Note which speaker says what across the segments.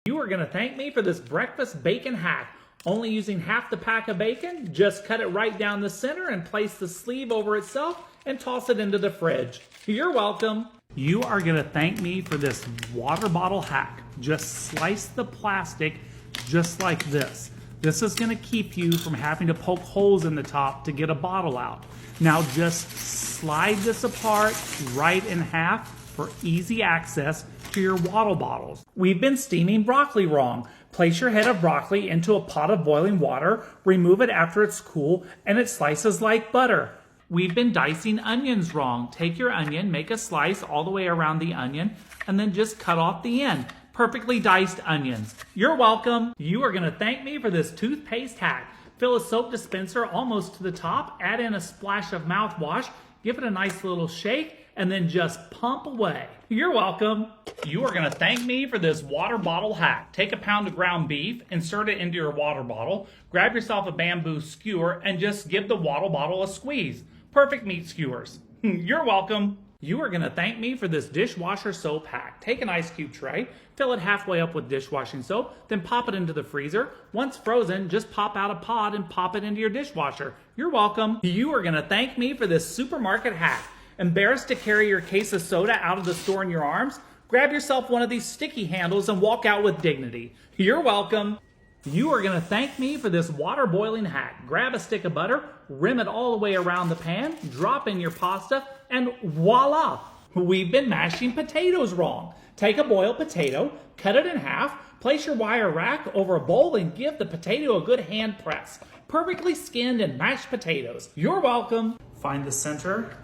Speaker 1: You are going to thank me for this breakfast bacon hack. Only using half the pack of bacon, just cut it right down the center and place the sleeve over itself and toss it into the fridge. You're welcome. You are going to thank me for this water bottle hack. Just slice the plastic just like this. This is going to keep you from having to poke holes in the top to get a bottle out. Now just slide this apart right in half for easy access to your water bottles. We've been steaming broccoli wrong. Place your head of broccoli into a pot of boiling water, remove it after it's cool, and it slices like butter. We've been dicing onions wrong. Take your onion, make a slice all the way around the onion, and then just cut off the end. Perfectly diced onions. You're welcome. You are going to thank me for this toothpaste hack. Fill a soap dispenser almost to the top, add in a splash of mouthwash, give it a nice little shake, and then just pump away. You're welcome. You are going to thank me for this water bottle hack. Take a pound of ground beef, insert it into your water bottle, grab yourself a bamboo skewer, and just give the water bottle a squeeze. Perfect meat skewers. You're welcome. You are going to thank me for this dishwasher soap hack. Take an ice cube tray, fill it halfway up with dishwashing soap, then pop it into the freezer. Once frozen, just pop out a pod and pop it into your dishwasher. You're welcome. You are going to thank me for this supermarket hack. Embarrassed to carry your case of soda out of the store in your arms? Grab yourself one of these sticky handles and walk out with dignity. You're welcome. You are going to thank me for this water boiling hack. Grab a stick of butter, rim it all the way around the pan, drop in your pasta, and voila! We've been mashing potatoes wrong. Take a boiled potato, cut it in half, place your wire rack over a bowl, and give the potato a good hand press. Perfectly skinned and mashed potatoes. You're welcome. Find the center,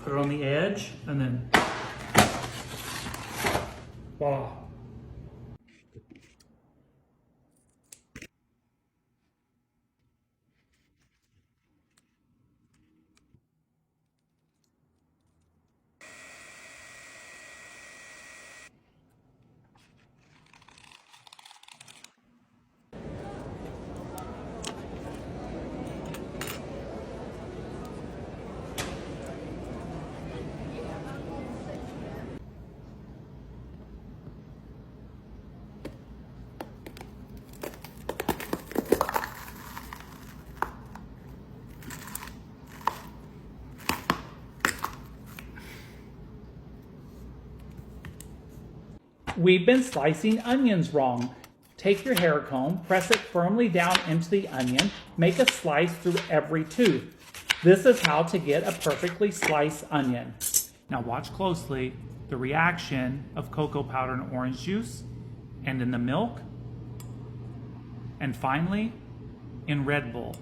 Speaker 1: put it on the edge, and then voila. We've been slicing onions wrong. Take your hair comb, press it firmly down into the onion, make a slice through every tooth. This is how to get a perfectly sliced onion. Now watch closely the reaction of cocoa powder and orange juice, and in the milk, and finally in Red Bull.